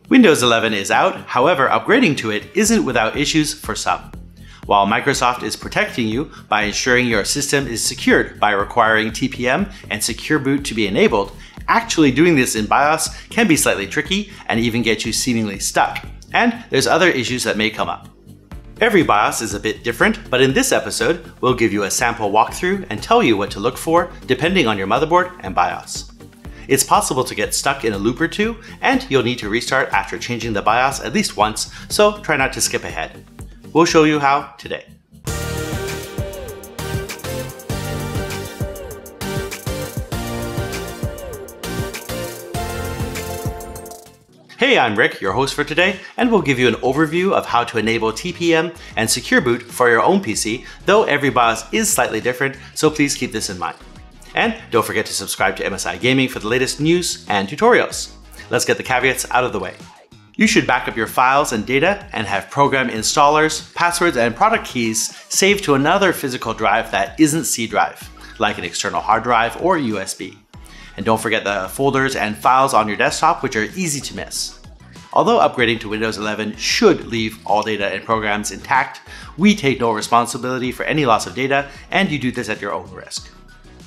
Windows 11 is out, however, upgrading to it isn't without issues for some. While Microsoft is protecting you by ensuring your system is secured by requiring TPM and Secure Boot to be enabled, actually doing this in BIOS can be slightly tricky and even get you seemingly stuck. And there's other issues that may come up. Every BIOS is a bit different, but in this episode, we'll give you a sample walkthrough and tell you what to look for depending on your motherboard and BIOS. It's possible to get stuck in a loop or two, and you'll need to restart after changing the BIOS at least once, so try not to skip ahead. We'll show you how today. Hey, I'm Rick, your host for today, and we'll give you an overview of how to enable TPM and Secure Boot for your own PC, though every BIOS is slightly different, so please keep this in mind. And don't forget to subscribe to MSI Gaming for the latest news and tutorials. Let's get the caveats out of the way. You should back up your files and data and have program installers, passwords, and product keys saved to another physical drive that isn't C drive, like an external hard drive or USB. And don't forget the folders and files on your desktop, which are easy to miss. Although upgrading to Windows 11 should leave all data and programs intact, we take no responsibility for any loss of data, and you do this at your own risk.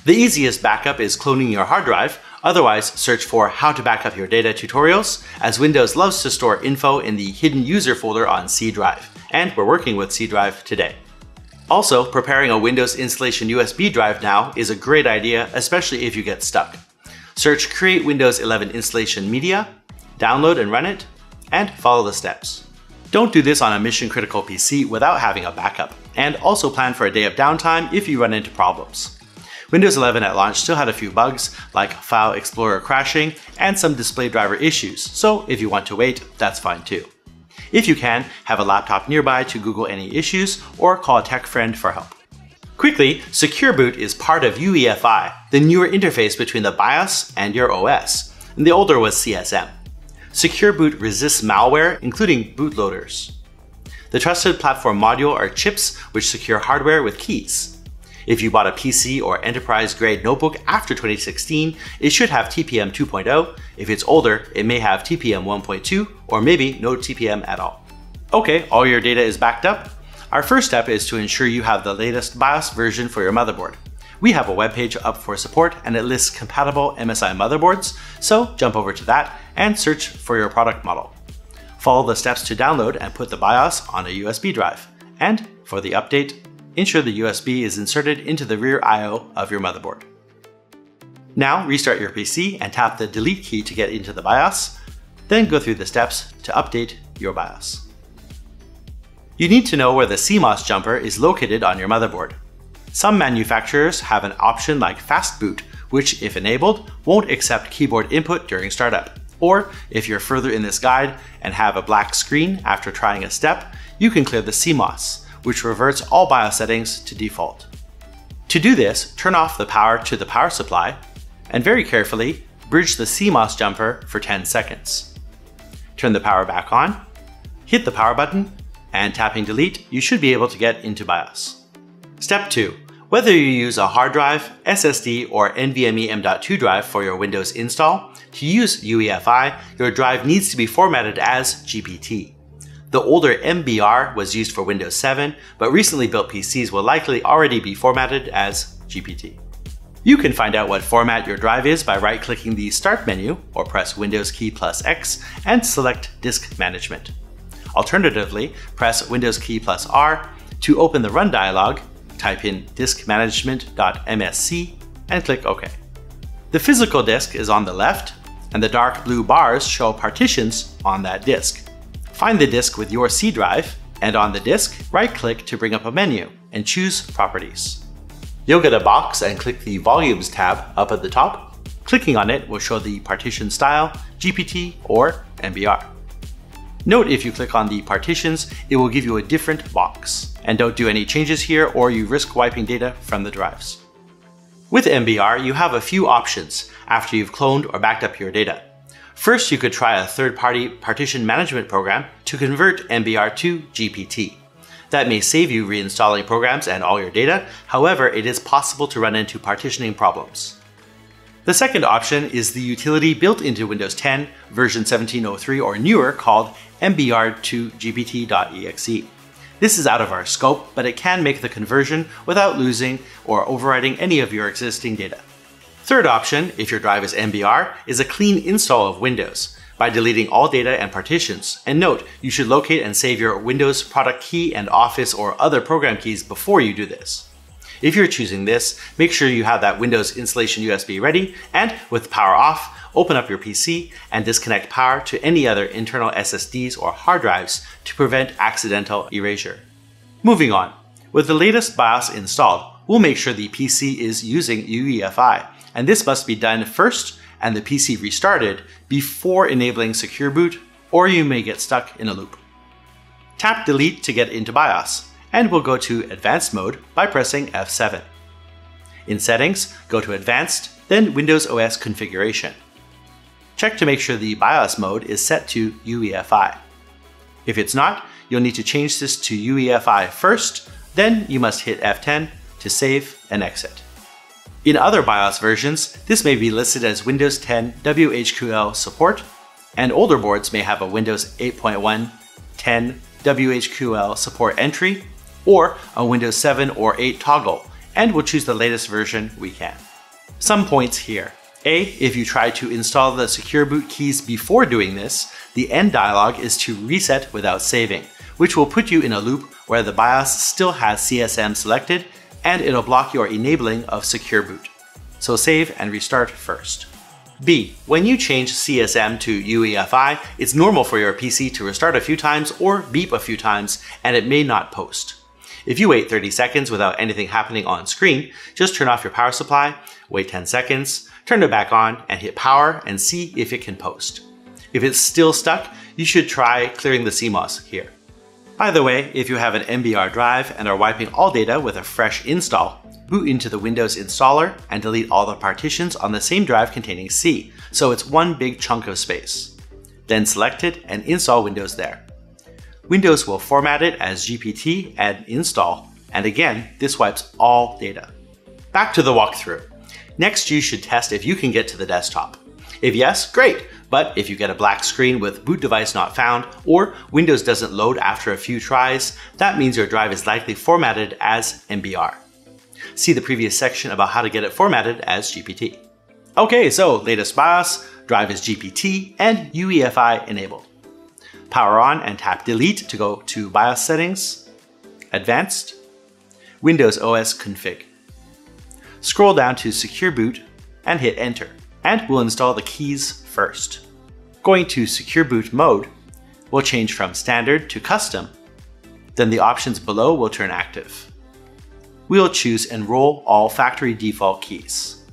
The easiest backup is cloning your hard drive. Otherwise, search for how to back up your data tutorials, as Windows loves to store info in the hidden user folder on C drive, and we're working with C drive today. Also, preparing a Windows installation USB drive now is a great idea, especially if you get stuck. Search Create Windows 11 Installation Media, download and run it, and follow the steps. Don't do this on a mission-critical PC without having a backup, and also plan for a day of downtime if you run into problems. Windows 11 at launch still had a few bugs, like File Explorer crashing and some display driver issues, so if you want to wait, that's fine too. If you can, have a laptop nearby to Google any issues or call a tech friend for help. Quickly, Secure Boot is part of UEFI, the newer interface between the BIOS and your OS, and the older was CSM. Secure Boot resists malware, including bootloaders. The Trusted Platform module are chips which secure hardware with keys. If you bought a PC or enterprise-grade notebook after 2016, it should have TPM 2.0. If it's older, it may have TPM 1.2 or maybe no TPM at all. Okay, all your data is backed up. Our first step is to ensure you have the latest BIOS version for your motherboard. We have a webpage up for support and it lists compatible MSI motherboards, so jump over to that and search for your product model. Follow the steps to download and put the BIOS on a USB drive. And for the update, ensure the USB is inserted into the rear I/O of your motherboard. Now restart your PC and tap the Delete key to get into the BIOS, then go through the steps to update your BIOS. You need to know where the CMOS jumper is located on your motherboard. Some manufacturers have an option like Fast Boot, which, if enabled, won't accept keyboard input during startup. Or, if you're further in this guide and have a black screen after trying a step, you can clear the CMOS, which reverts all BIOS settings to default. To do this, turn off the power to the power supply, and very carefully, bridge the CMOS jumper for 10 seconds. Turn the power back on, hit the power button, and tapping delete, you should be able to get into BIOS. Step 2. Whether you use a hard drive, SSD, or NVMe M.2 drive for your Windows install, to use UEFI, your drive needs to be formatted as GPT. The older MBR was used for Windows 7, but recently built PCs will likely already be formatted as GPT. You can find out what format your drive is by right-clicking the Start menu or press Windows key plus X and select Disk Management. Alternatively, press Windows key plus R to open the Run dialog, type in diskmanagement.msc and click OK. The physical disk is on the left, and the dark blue bars show partitions on that disk. Find the disk with your C drive, and on the disk, right-click to bring up a menu and choose Properties. You'll get a box and click the Volumes tab up at the top. Clicking on it will show the partition style, GPT or MBR. Note if you click on the partitions, it will give you a different box. And don't do any changes here or you risk wiping data from the drives. With MBR, you have a few options after you've cloned or backed up your data. First, you could try a third-party partition management program to convert MBR to GPT. That may save you reinstalling programs and all your data, however, it is possible to run into partitioning problems. The second option is the utility built into Windows 10 version 1703 or newer called mbr2gpt.exe. This is out of our scope, but it can make the conversion without losing or overwriting any of your existing data. Third option, if your drive is MBR, is a clean install of Windows by deleting all data and partitions. And note, you should locate and save your Windows product key and Office or other program keys before you do this. If you're choosing this, make sure you have that Windows installation USB ready, and with power off, open up your PC and disconnect power to any other internal SSDs or hard drives to prevent accidental erasure. Moving on, with the latest BIOS installed, we'll make sure the PC is using UEFI, and this must be done first and the PC restarted before enabling Secure Boot, or you may get stuck in a loop. Tap Delete to get into BIOS, and we'll go to Advanced Mode by pressing F7. In Settings, go to Advanced, then Windows OS Configuration. Check to make sure the BIOS mode is set to UEFI. If it's not, you'll need to change this to UEFI first, then you must hit F10 to save and exit. In other BIOS versions, this may be listed as Windows 10 WHQL support, and older boards may have a Windows 8.1 10 WHQL support entry, or a Windows 7 or 8 toggle, and we'll choose the latest version we can. Some points here. A, if you try to install the Secure Boot keys before doing this, the end dialog is to reset without saving, which will put you in a loop where the BIOS still has CSM selected, and it'll block your enabling of Secure Boot. So save and restart first. B, when you change CSM to UEFI, it's normal for your PC to restart a few times or beep a few times, and it may not post. If you wait 30 seconds without anything happening on screen, just turn off your power supply, wait 10 seconds, turn it back on, and hit power and see if it can post. If it's still stuck, you should try clearing the CMOS here. By the way, if you have an MBR drive and are wiping all data with a fresh install, boot into the Windows installer and delete all the partitions on the same drive containing C, so it's one big chunk of space. Then select it and install Windows there. Windows will format it as GPT and install, and again, this wipes all data. Back to the walkthrough. Next, you should test if you can get to the desktop. If yes, great, but if you get a black screen with boot device not found, or Windows doesn't load after a few tries, that means your drive is likely formatted as MBR. See the previous section about how to get it formatted as GPT. Okay, so latest BIOS, drive is GPT, and UEFI enabled. Power on and tap Delete to go to BIOS Settings, Advanced, Windows OS Config. Scroll down to Secure Boot and hit Enter, and we'll install the keys first. Going to Secure Boot mode, we'll change from Standard to Custom, then the options below will turn active. We'll choose Enroll all factory default keys.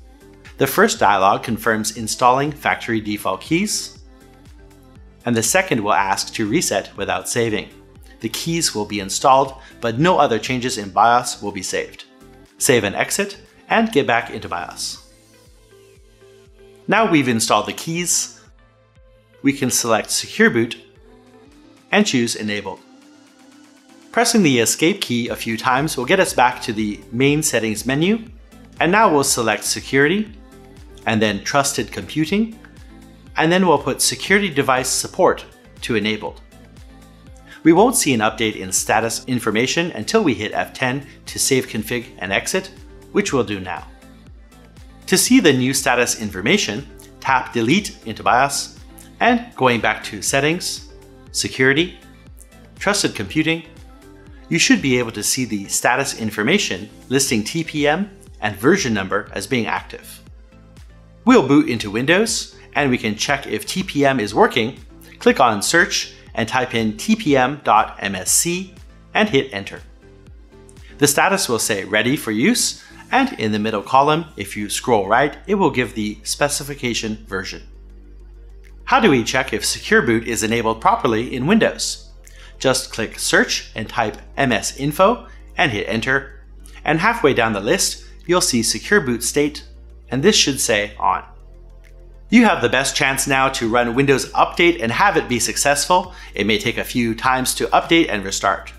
The first dialog confirms installing factory default keys, and the second will ask to reset without saving. The keys will be installed, but no other changes in BIOS will be saved. Save and exit, and get back into BIOS. Now we've installed the keys, we can select Secure Boot and choose Enabled. Pressing the Escape key a few times will get us back to the main settings menu, and now we'll select Security, and then Trusted Computing, and then we'll put Security Device Support to Enabled. We won't see an update in status information until we hit F10 to save config and exit, which we'll do now. To see the new status information, tap Delete into BIOS, and going back to Settings, Security, Trusted Computing, you should be able to see the status information listing TPM and version number as being active. We'll boot into Windows, and we can check if TPM is working. Click on Search and type in tpm.msc and hit Enter. The status will say Ready for Use, and in the middle column, if you scroll right, it will give the specification version. How do we check if Secure Boot is enabled properly in Windows? Just click Search and type MS-info and hit Enter, and halfway down the list, you'll see Secure Boot State, and this should say On. You have the best chance now to run Windows Update and have it be successful. It may take a few times to update and restart.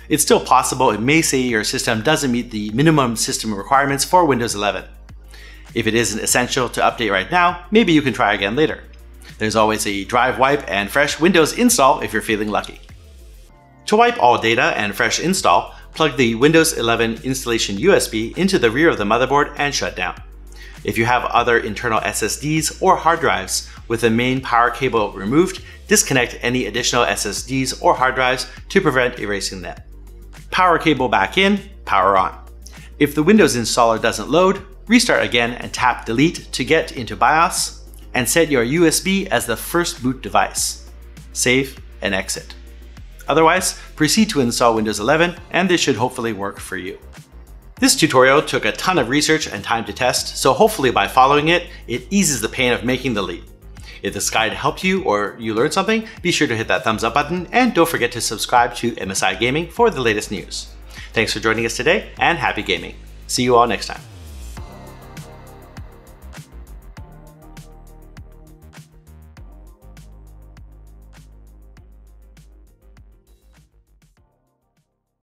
It's still possible it may say your system doesn't meet the minimum system requirements for Windows 11. If it isn't essential to update right now, maybe you can try again later. There's always a drive wipe and fresh Windows install if you're feeling lucky. To wipe all data and fresh install, plug the Windows 11 installation USB into the rear of the motherboard and shut down. If you have other internal SSDs or hard drives with the main power cable removed, disconnect any additional SSDs or hard drives to prevent erasing them. Power cable back in, power on. If the Windows installer doesn't load, restart again and tap Delete to get into BIOS, and set your USB as the first boot device. Save and exit. Otherwise, proceed to install Windows 11 and this should hopefully work for you. This tutorial took a ton of research and time to test, so hopefully by following it, it eases the pain of making the leap. If this guide helped you or you learned something, be sure to hit that thumbs up button and don't forget to subscribe to MSI Gaming for the latest news. Thanks for joining us today and happy gaming. See you all next time.